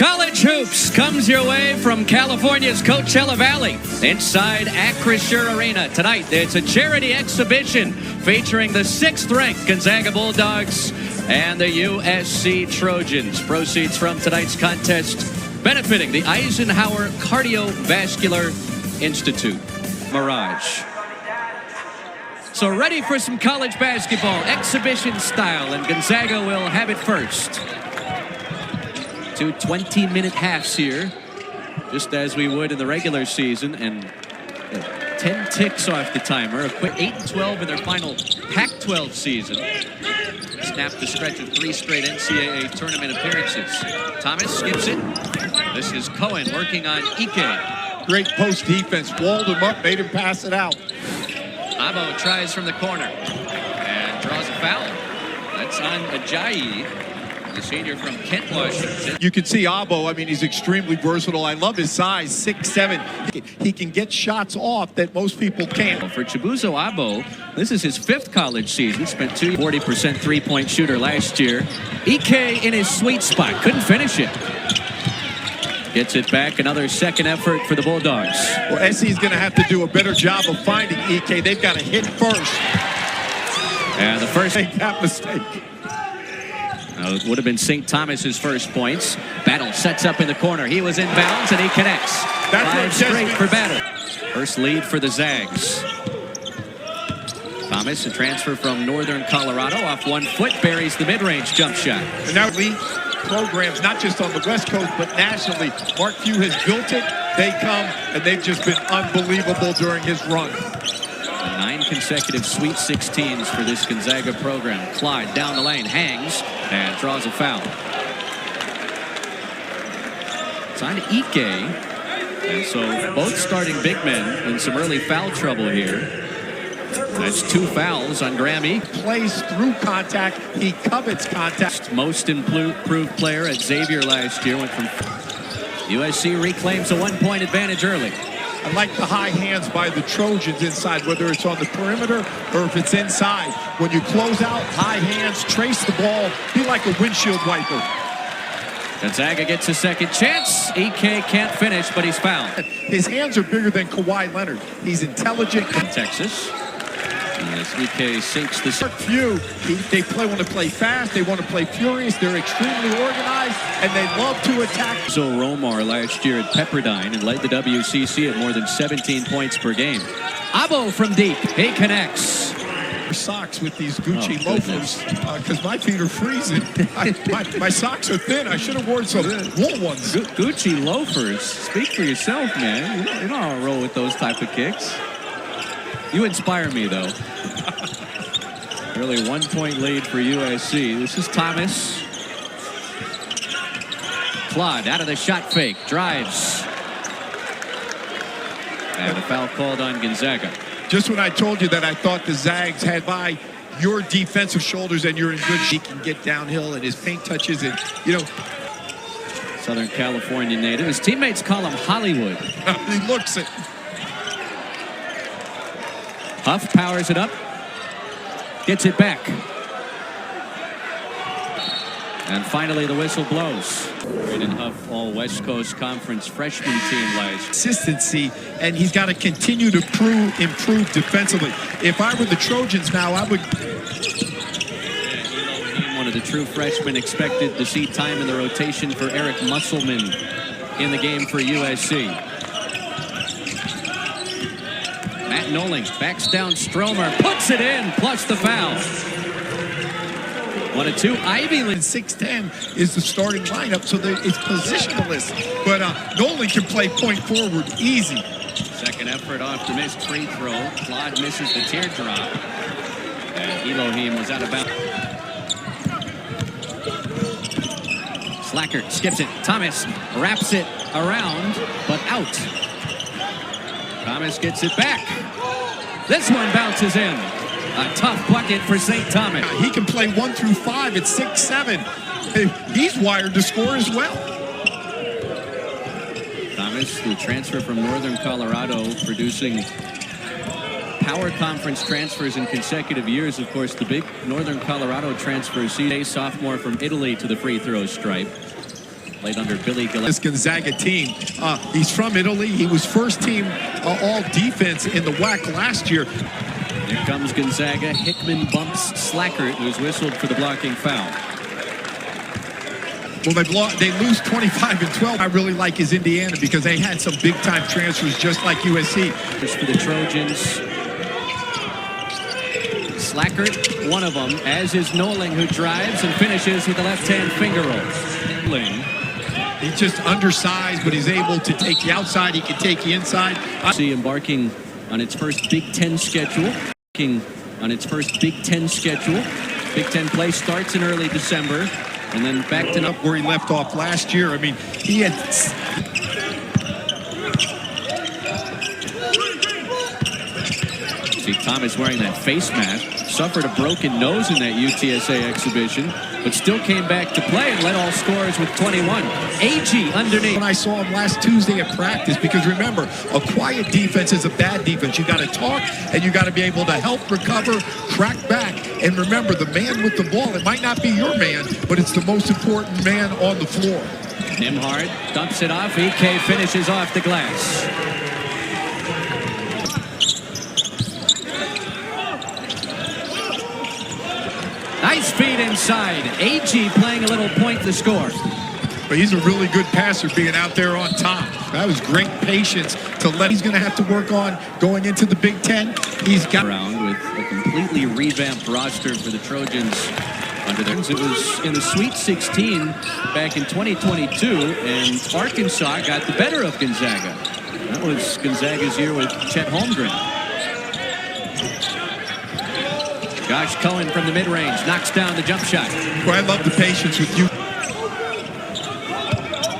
College Hoops comes your way from California's Coachella Valley inside Acrisure Arena. Tonight, it's a charity exhibition featuring the 6th-ranked Gonzaga Bulldogs and the USC Trojans. Proceeds from tonight's contest benefiting the Eisenhower Cardiovascular Institute. Mirage. So ready for some college basketball, exhibition style, and Gonzaga will have it first. 2 20-minute halves here, just as we would in the regular season, and 10 ticks off the timer. A quick 8-12 in their final Pac-12 season. Snapped the stretch of 3 straight NCAA tournament appearances. Thomas skips it. This is Cohen working on Ike. Great post defense, walled him up, made him pass it out. Abo tries from the corner and draws a foul. That's on Ajayi, the senior from Kent, Washington. You can see Abo, I mean, he's extremely versatile. I love his size, 6'7". He can get shots off that most people can't. For Chibuzo Abo, this is his 5th college season. Spent 40% three-point shooter last year. Ike in his sweet spot, couldn't finish it. Gets it back, another second effort for the Bulldogs. Well, SC is going to have to do a better job of finding Ike. They've got to hit first. And the first... Make that mistake. It would have been St. Thomas's first points. Battle sets up in the corner. He was in bounds and he connects. That's 5 straight for Battle. First lead for the Zags. Thomas, a transfer from Northern Colorado, off 1 foot, buries the mid-range jump shot. And now lead programs, not just on the West Coast, but nationally. Mark Few has built it. They come, and they've just been unbelievable during his run. 9 consecutive Sweet 16s for this Gonzaga program. Clyde down the lane, hangs, and draws a foul. It's on Ike. And so both starting big men in some early foul trouble here. That's 2 fouls on Graham Ike. Plays through contact. He covets contact. Most improved player at Xavier last year. Went from USC reclaims a 1-point advantage early. I like the high hands by the Trojans inside, whether it's on the perimeter or if it's inside. When you close out, high hands, trace the ball, be like a windshield wiper. Gonzaga gets a second chance. Ike can't finish, but he's fouled. His hands are bigger than Kawhi Leonard. He's intelligent. Texas. As Ike sinks the... Few, they want to play fast, they want to play furious, they're extremely organized, and they love to attack. So Romar last year at Pepperdine and led the WCC at more than 17 points per game. Abo from deep, he connects. Socks with these Gucci loafers, because my feet are freezing. My socks are thin. I should have worn some wool ones. Gucci loafers? Speak for yourself, man. You don't want to roll with those type of kicks. You inspire me, though. Early 1-point lead for USC. This is Thomas. Claude out of the shot fake. Drives. And a foul called on Gonzaga. Just when I told you that I thought the Zags had by your defensive shoulders and you're in good shape, he can get downhill and his paint touches and, you know. Southern California native. His teammates call him Hollywood. He looks it. Huff powers it up. Gets it back. And finally the whistle blows. Braden Huff, all West Coast Conference freshman team last. Consistency, and he's got to continue to improve defensively. If I were the Trojans now, I would... One of the true freshmen expected to see time in the rotation for Eric Musselman in the game for USC. Matt Noling backs down Stromer, puts it in, plus the foul. 1 of 2. Ivy Lynn. 6'10" is the starting lineup, so it's positionless. But Noling can play point forward easy. Second effort off the missed free throw. Claude misses the teardrop. And Elohim was out of bounds. Slacker skips it. Thomas wraps it around, but out. Thomas gets it back. This one bounces in. A tough bucket for St. Thomas. He can play 1 through 5 at 6'7". He's wired to score as well. Thomas, the transfer from Northern Colorado, producing power conference transfers in consecutive years. Of course, the big Northern Colorado transfer, a sophomore from Italy to the free throw stripe. Played under Billy Gillespie. This Gonzaga team, he's from Italy. He was first team all defense in the WAC last year. Here comes Gonzaga. Hickman bumps Slackert, who's whistled for the blocking foul. Well, they lose 25-12. I really like his Indiana because they had some big-time transfers just like USC. Just for the Trojans. Slackert, one of them, as is Noling, who drives and finishes with the left-hand finger roll. He's just undersized, but he's able to take the outside. He can take the inside. USC embarking on its first Big Ten schedule. Big Ten play starts in early December, and then back to where he left off last year. I mean, he had. See Thomas wearing that face mask. Suffered a broken nose in that UTSA exhibition, but still came back to play and led all scorers with 21. AG underneath. When I saw him last Tuesday at practice, because remember, a quiet defense is a bad defense. You got to talk, and you got to be able to help recover, crack back, and remember, the man with the ball, it might not be your man, but it's the most important man on the floor. Nimhard dumps it off. EK finishes off the glass. Nice feed inside. AG playing a little point to score. But he's a really good passer being out there on top. That was great patience to let. He's going to have to work on going into the Big Ten. He's got around with a completely revamped roster for the Trojans under theirs. It was in the Sweet 16 back in 2022, and Arkansas got the better of Gonzaga. That was Gonzaga's year with Chet Holmgren. Josh Cohen from the mid-range knocks down the jump shot. Well, I love the patience with you.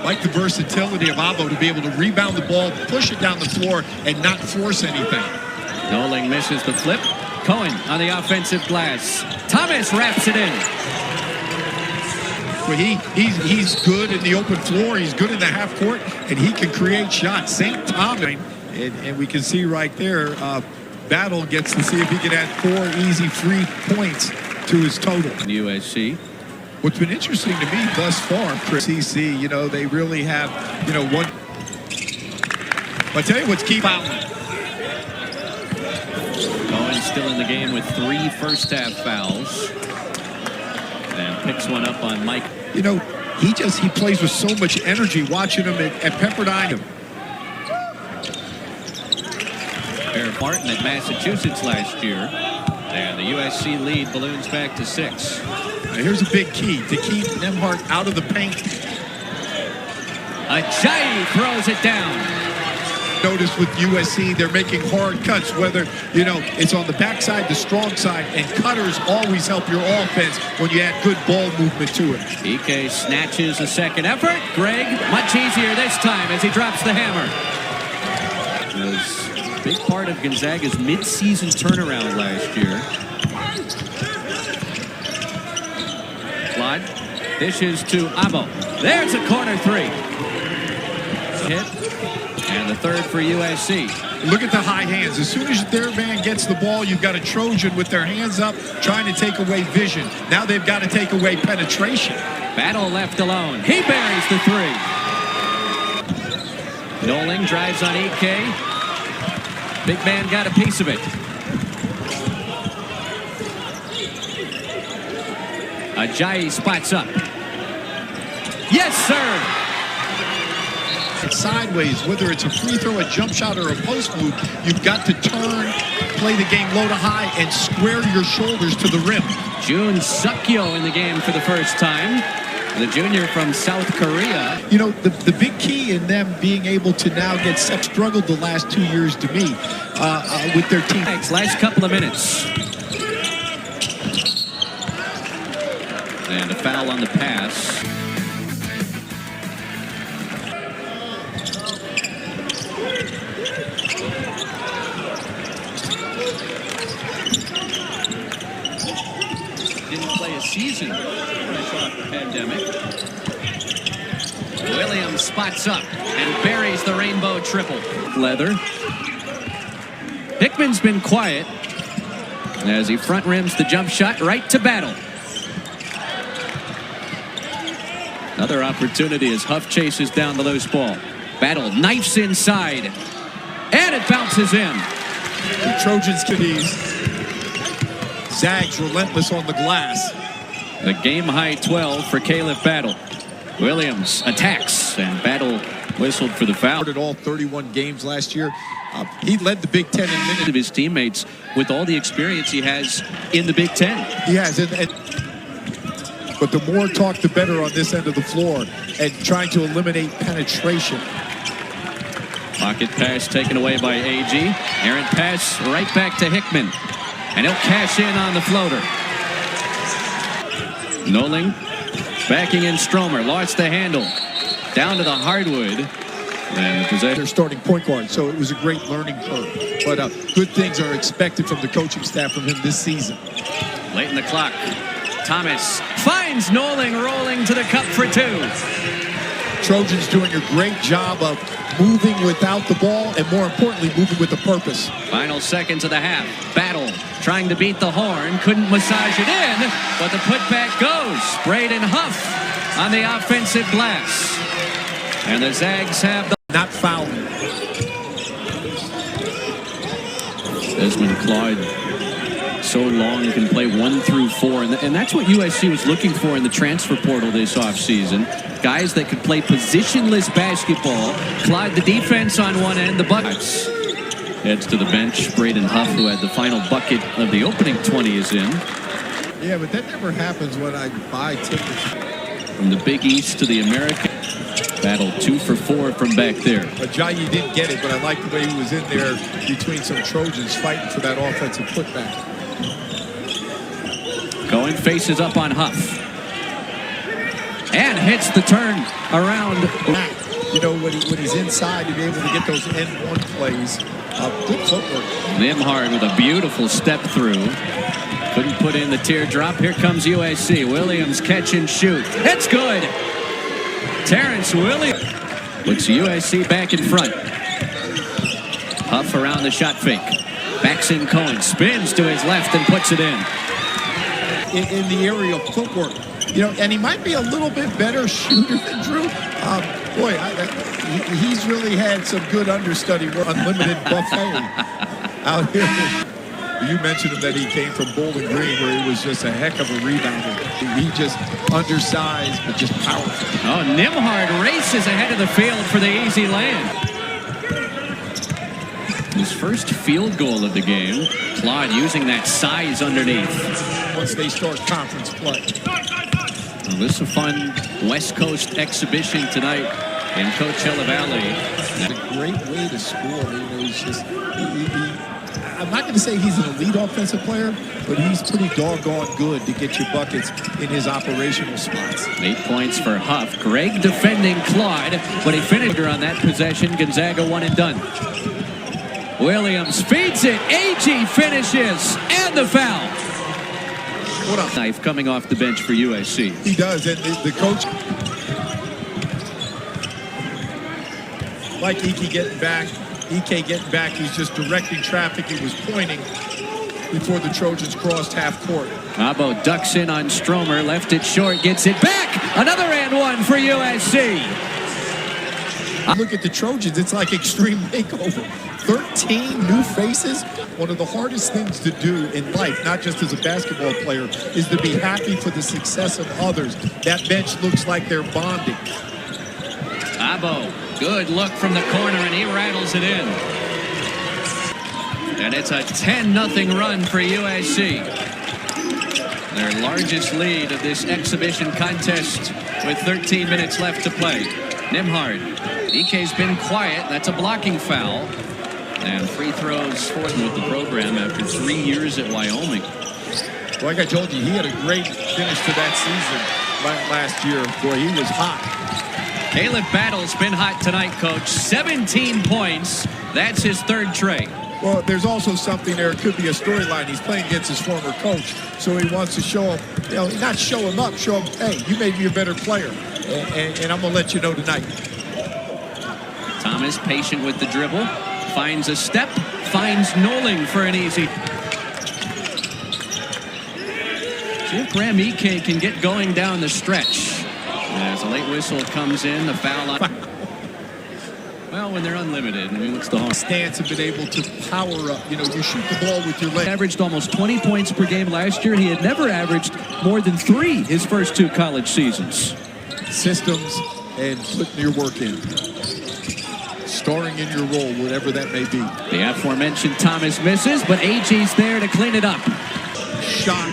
Like the versatility of Abo to be able to rebound the ball, push it down the floor, and not force anything. Noling misses the flip. Cohen on the offensive glass. Thomas wraps it in. Well, he's good in the open floor. He's good in the half court, and he can create shots. St. Thomas, and we can see right there, Battle gets to see if he can add 4 easy free points to his total. USC. What's been interesting to me thus far, Chris, CC, you know, they really have, you know, one. But I tell you what's key out. Cohen still in the game with 3 first-half fouls. And picks one up on Mike. You know, he plays with so much energy watching him at Pepperdine. Barrett Martin at Massachusetts last year. And the USC lead balloons back to 6. Now here's a big key to keep Nimhard out of the paint. Ajayi throws it down. Notice with USC, they're making hard cuts, whether, you know, it's on the backside, the strong side, and cutters always help your offense when you add good ball movement to it. EK snatches a second effort. Greg, much easier this time as he drops the hammer. It was a big part of Gonzaga's mid-season turnaround last year. Claude dishes to Abo. There's a corner 3. Hit. And the third for USC. Look at the high hands. As soon as their man gets the ball, you've got a Trojan with their hands up trying to take away vision. Now they've got to take away penetration. Battle left alone. He buries the 3. Noling drives on EK. Big man got a piece of it. Ajayi spots up. Yes, sir. Sideways, whether it's a free throw, a jump shot, or a post move, you've got to turn, play the game low to high, and square your shoulders to the rim. Jun Sukyo in the game for the first time. The junior from South Korea. You know, the big key in them being able to now get struggled the last 2 years to me with their team. Last couple of minutes. And a foul on the pass. Didn't play a season fresh off the pandemic. Williams spots up and buries the rainbow triple. Leather. Hickman's been quiet as he front rims the jump shot right to Battle. Another opportunity as Huff chases down the loose ball. Battle knifes inside, and it bounces in. The Trojans to these. Zags relentless on the glass. The game-high 12 for Caleb Battle. Williams attacks, and Battle whistled for the foul. Started all 31 games last year. He led the Big Ten in minutes. Of his teammates with all the experience he has in the Big Ten. He has, but the more talk, the better on this end of the floor, and trying to eliminate penetration. Pocket pass taken away by AG. Errant pass right back to Hickman, and he'll cash in on the floater. Noling backing in Stromer, lost the handle. Down to the hardwood. And their starting point guard, so it was a great learning curve. But good things are expected from the coaching staff from him this season. Late in the clock, Thomas finds Noling rolling to the cup for two. Trojans doing a great job of moving without the ball, and more importantly, moving with a purpose. Final seconds of the half. Battle trying to beat the horn, couldn't massage it in, but the putback goes. Braden Huff on the offensive glass. And the Zags have the not fouling. Desmond Claude, so long, can play 1 through 4, and that's what USC was looking for in the transfer portal this offseason. Guys that could play positionless basketball. Claude, the defense on one end, the buckets. Heads to the bench. Braden Huff, who had the final bucket of the opening 20, is in. Yeah, but that never happens when I buy tickets. From the Big East to the American. Battle 2 for 4 from back there. Ajayi didn't get it, but I like the way he was in there between some Trojans fighting for that offensive putback. Cohen faces up on Huff. And hits the turn around. You know, when he's inside, to be able to get those N1 plays. Good footwork. Nimhard with a beautiful step through. Couldn't put in the teardrop. Here comes USC. Williams catch and shoot. It's good. Terrence Williams puts USC back in front. Huff around the shot fake. Backs in Cohen. Spins to his left and puts it in. In the area of footwork. You know, and he might be a little bit better shooter than Drew. Boy, he's really had some good understudy, unlimited buffet out here. You mentioned him that he came from Bowling Green, where he was just a heck of a rebounder. He just undersized, but just powerful. Oh, Nimhard races ahead of the field for the easy land. His first field goal of the game. Claude using that size underneath. Once they start conference play. Well, this is a fun West Coast exhibition tonight in Coachella Valley. It's a great way to score. You know, he's just... I'm not going to say he's an elite offensive player, but he's pretty doggone good to get you buckets in his operational spots. 8 points for Huff. Greg defending Claude, but he finished her on that possession. Gonzaga one and done. Williams feeds it. AG finishes, and the foul. What up? Knife coming off the bench for USC. He does, and the coach, like Ike getting back. He's just directing traffic. He was pointing before the Trojans crossed half court. Abo ducks in on Stromer, left it short, gets it back. Another and one for USC. Look at the Trojans. It's like extreme makeover. 13 new faces. One of the hardest things to do in life, not just as a basketball player, is to be happy for the success of others. That bench looks like they're bonding. Abo. Good look from the corner, and he rattles it in. And it's a 10-0 run for USC. Their largest lead of this exhibition contest with 13 minutes left to play. Nimhard. Ike's been quiet. That's a blocking foul. And free throws for him with the program after 3 years at Wyoming. Like I told you, he had a great finish to that season last year. Boy, he was hot. Caleb Battle's been hot tonight, Coach. 17 points. That's his third trait. Well, there's also something there. It could be a storyline. He's playing against his former coach, so he wants to show him, you know, not show him up, show him, hey, you made me a better player, and I'm going to let you know tonight. Thomas patient with the dribble, finds a step, finds Noling for an easy. See if Graham Ike can get going down the stretch. As a late whistle comes in, the foul line. Well, when they're unlimited, I mean, what's the harm? Stance have been able to power up. You know, you shoot the ball with your leg. Averaged almost 20 points per game last year. He had never averaged more than 3 his first 2 college seasons. Systems and putting your work in. Starring in your role, whatever that may be. The aforementioned Thomas misses, but AG's there to clean it up. Shot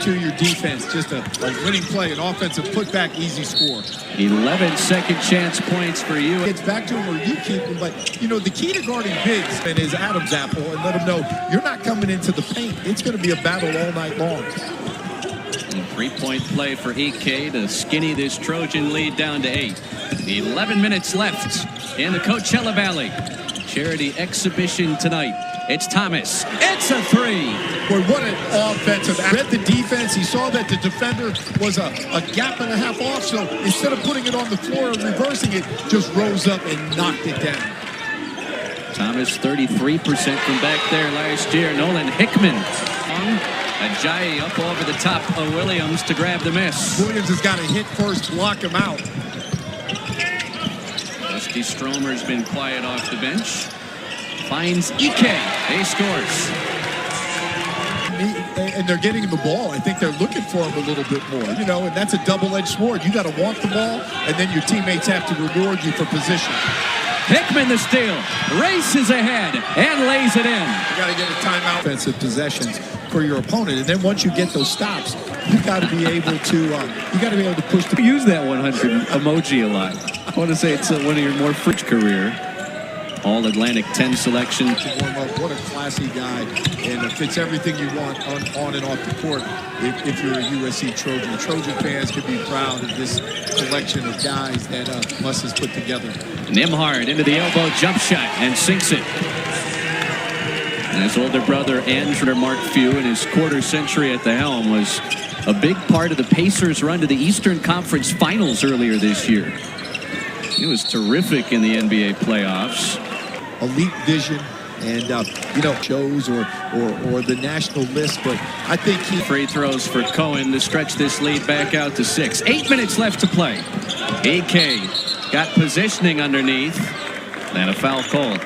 to your defense. Just a winning play, an offensive putback, easy score. 11 second chance points for you. It's back to him where you keep him, but you know the key to guarding bigs and is Adam's apple, and let him know you're not coming into the paint. It's going to be a battle all night long. 3-point play for EK to skinny this Trojan lead down to 8. 11 minutes left in the Coachella Valley. Charity exhibition tonight. It's Thomas. It's a 3. Boy, what an offensive. Read the defense. He saw that the defender was a gap and a half off. So instead of putting it on the floor and reversing it, just rose up and knocked it down. Thomas 33% from back there last year. Nolan Hickman. Ajayi up over the top of Williams to grab the miss. Williams has got to hit first, block him out. Dusty Stromer's been quiet off the bench. Finds EK. He scores. And they're getting the ball. I think they're looking for him a little bit more. You know, and that's a double-edged sword. You got to want the ball, and then your teammates have to reward you for position. Hickman the steal. Races ahead and lays it in. You got to get a timeout. Offensive possessions for your opponent, and then once you get those stops, you got to be able to push. You use that 100 emoji a lot. I want to say it's one of your more fresh career. All Atlantic 10 selection. Warm up. What a classy guy, and it fits everything you want on and off the court. If you're a USC Trojan, Trojan fans can be proud of this collection of guys that Muss has put together. Nimhard into the elbow jump shot and sinks it. And his older brother Andrew Mark Few in his quarter century at the helm was a big part of the Pacers' run to the Eastern Conference Finals earlier this year. He was terrific in the NBA playoffs. Elite vision and shows or the national list, but I think free throws for Cohen to stretch this lead back out to 6. 8 minutes left to play. AK got positioning underneath and a foul called.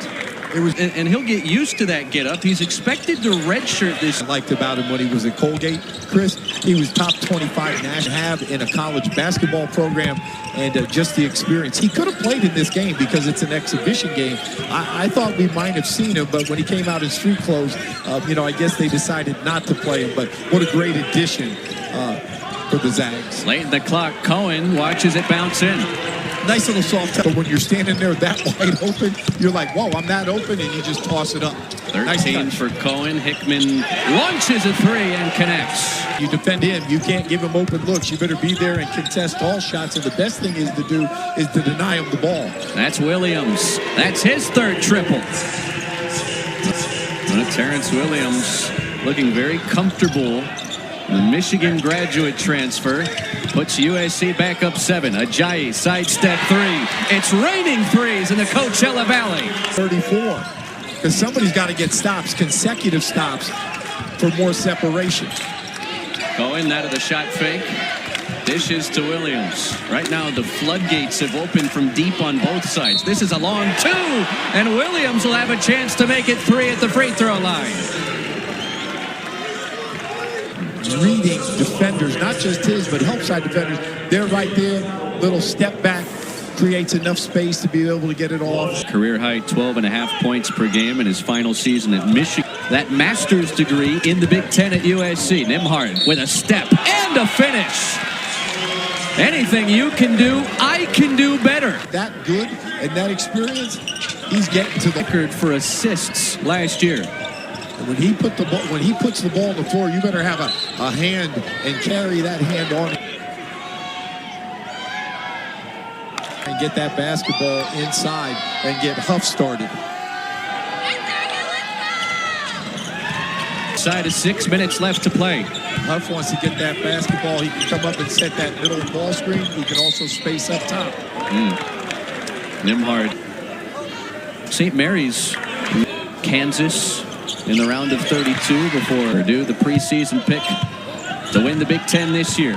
It was, and he'll get used to that get up. He's expected to redshirt this. I liked about him when he was at Colgate, Chris. He was top 25 national have in a college basketball program, and just the experience. He could have played in this game because it's an exhibition game. I thought we might have seen him, but when he came out in street clothes, I guess they decided not to play him. But what a great addition for the Zags. Late in the clock, Cohen watches it bounce in. Nice little soft touch, but when you're standing there that wide open, you're like, whoa, I'm that open, and you just toss it up. 13 for Cohen. Hickman launches a 3 and connects. You defend him. You can't give him open looks. You better be there and contest all shots, and the best thing is to do is to deny him the ball. That's Williams. That's his 3rd triple. Terrence Williams looking very comfortable. The Michigan graduate transfer puts USC back up 7. Ajayi sidestep 3. It's raining threes in the Coachella Valley. 34. Because somebody's got to get stops, consecutive stops, for more separation. Cohen out of the shot fake. Dishes to Williams. Right now the floodgates have opened from deep on both sides. This is a long 2, and Williams will have a chance to make it 3 at the free throw line. Reading defenders, not just his, but help side defenders. They're right there. Little step back creates enough space to be able to get it off. Career high 12.5 points per game in his final season at Michigan. That master's degree in the Big Ten at USC. Nimhard with a step and a finish. Anything you can do, I can do better. That good and that experience, he's getting to the record for assists last year. When he puts the ball on the floor, you better have a hand and carry that hand on and get that basketball inside and get Huff started. Side of 6 minutes left to play. Huff wants to get that basketball. He can come up and set that middle ball screen. He can also space up top. Nimhard. St. Mary's, Kansas. In the round of 32 before Purdue, the preseason pick to win the Big Ten this year.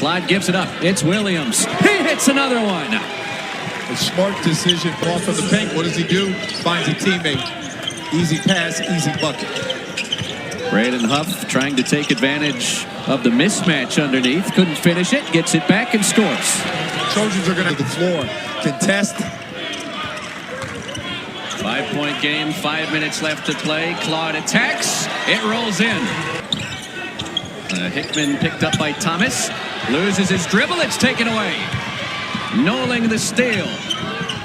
Clyde gives it up. It's Williams. He hits another one. A smart decision off of the paint. What does he do? Finds a teammate. Easy pass, easy bucket. Braden Huff trying to take advantage of the mismatch underneath. Couldn't finish it. Gets it back and scores. Trojans are going to the floor. Contest. 5-point game. 5 minutes left to play. Claude attacks. It rolls in. Hickman picked up by Thomas. Loses his dribble. It's taken away. Knowling the steal.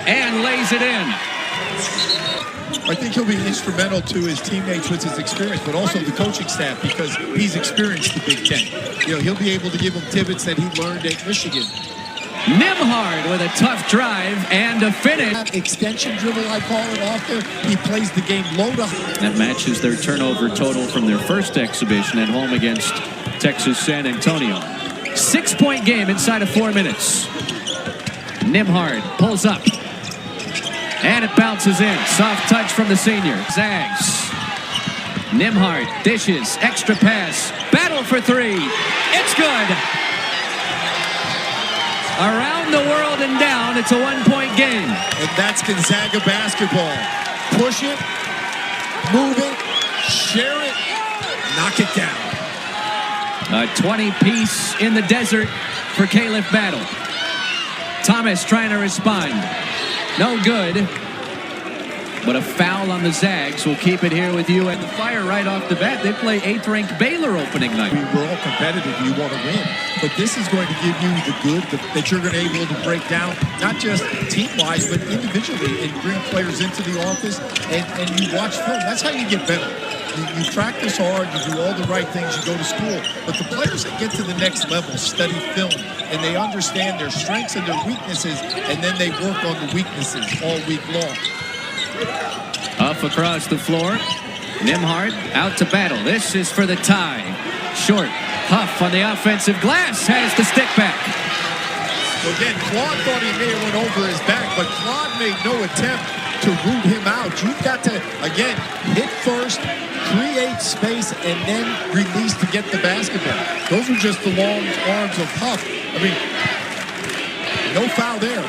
And lays it in. I think he'll be instrumental to his teammates with his experience, but also the coaching staff because he's experienced the Big Ten. You know, he'll be able to give them pivots that he learned at Michigan. Nembhard with a tough drive and a finish. Extension dribble, I call it, off there. He plays the game low to high. That matches their turnover total from their first exhibition at home against Texas San Antonio. 6-point game inside of 4 minutes. Nembhard pulls up. And it bounces in. Soft touch from the senior. Zags. Nembhard dishes. Extra pass. Battle for three. It's good. Around the world and down. It's a 1-point game. And that's Gonzaga basketball. Push it. Move it. Share it. Knock it down. A 20-piece in the desert for Caliph Battle. Thomas trying to respond. No good. But a foul on the Zags will keep it here with you. And the Fire right off the bat. They play 8th-ranked Baylor opening night. We're all competitive. You want to win. But this is going to give you the good that you're going to be able to break down, not just team-wise, but individually, and bring players into the office, and you watch film. That's how you get better. You practice hard, you do all the right things, you go to school. But the players that get to the next level study film, and they understand their strengths and their weaknesses, and then they work on the weaknesses all week long. Up across the floor. Nembhard out to Battle. This is for the tie. Short. Huff on the offensive glass has the stick back. So again, Claude thought he may have went over his back, but Claude made no attempt to root him out. You've got to, again, hit first, create space, and then release to get the basketball. Those are just the long arms of Huff. I mean, no foul there.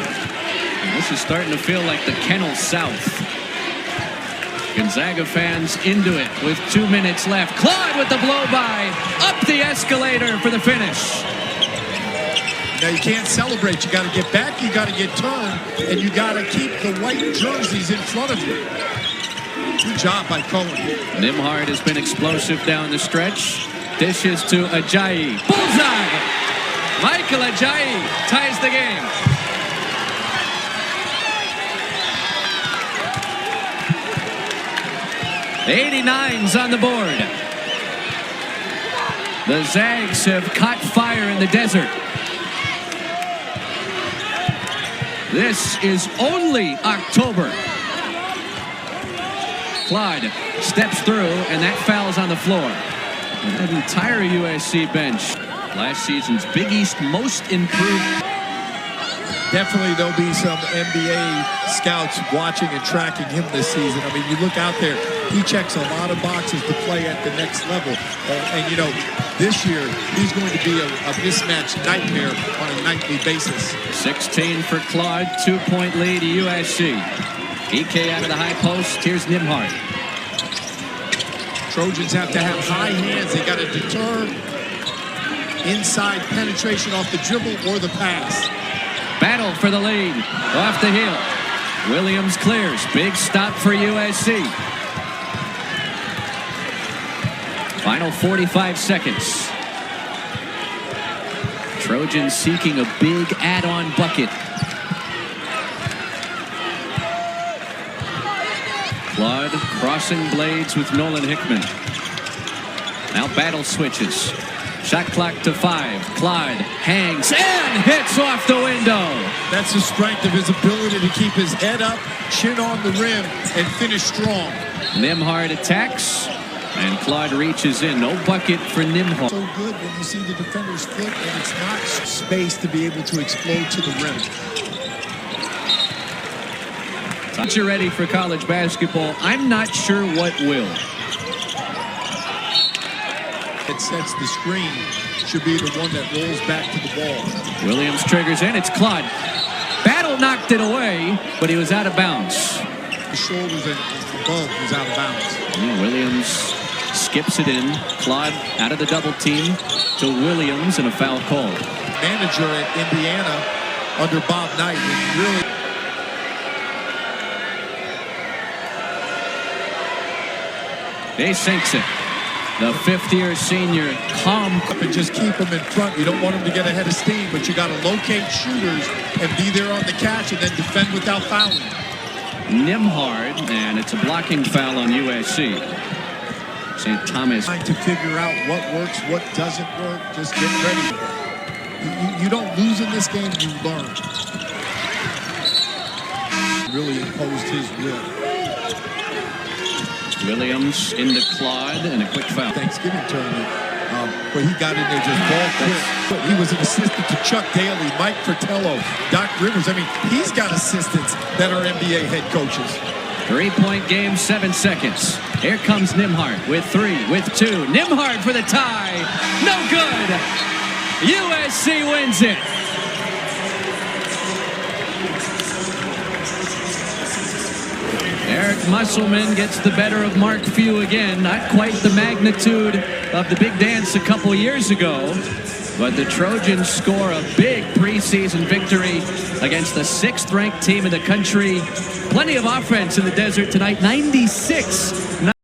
This is starting to feel like the Kennel South. Gonzaga fans into it with 2 minutes left. Claude with the blow-by. Up the escalator for the finish. Now you can't celebrate. You got to get back, you got to get turned, and you got to keep the white jerseys in front of you. Good job by Cohen. Nembhard has been explosive down the stretch. Dishes to Ajayi. Bullseye! Michael Ajayi ties the game. The 89's on the board. The Zags have caught fire in the desert. This is only October. Clyde steps through, and that foul's on the floor. That entire USC bench. Last season's Big East most improved. Definitely there'll be some NBA scouts watching and tracking him this season. I mean, you look out there, he checks a lot of boxes to play at the next level. And you know, this year, he's going to be a mismatch nightmare on a nightly basis. 16 for Claude, 2-point lead to USC. EK out of the high post. Here's Nembhard. Trojans have to have high hands. They got to deter inside penetration off the dribble or the pass. Battle for the lead. Off the heel. Williams clears. Big stop for USC. Final 45 seconds. Trojans seeking a big add-on bucket. Claude crossing blades with Nolan Hickman. Now Battle switches. Shot clock to 5. Clyde hangs and hits off the window. That's the strength of his ability to keep his head up, chin on the rim, and finish strong. Nembhard attacks, and Claude reaches in. No bucket for Nembhard. So good when you see the defender's foot, and it's not space to be able to explode to the rim. Once you're ready for college basketball, I'm not sure what will. It sets the screen, should be the one that rolls back to the ball. Williams triggers in. It's Claude. Battle knocked it away, but he was out of bounds. The shoulders and above was out of bounds. Williams skips it in. Claude out of the double team to Williams, and a foul call. Manager at Indiana under Bob Knight, and really he sinks it. The fifth-year senior, calm. and just keep them in front. You don't want them to get ahead of steam, but you got to locate shooters and be there on the catch and then defend without fouling. Nimhard, and it's a blocking foul on USC. St. Thomas. Trying to figure out what works, what doesn't work. Just get ready. You don't lose in this game, you learn. Really imposed his will. Williams into Claude, and a quick foul. Thanksgiving tournament, but he got in there just ball quick. He was an assistant to Chuck Daly, Mike Fratello, Doc Rivers. I mean, he's got assistants that are NBA head coaches. 3-point game, 7 seconds. Here comes Nimhard with 3, with 2. Nimhard for the tie. No good. USC wins it. Eric Musselman gets the better of Mark Few again. Not quite the magnitude of the big dance a couple years ago, but the Trojans score a big preseason victory against the 6th-ranked team in the country. Plenty of offense in the desert tonight, 96.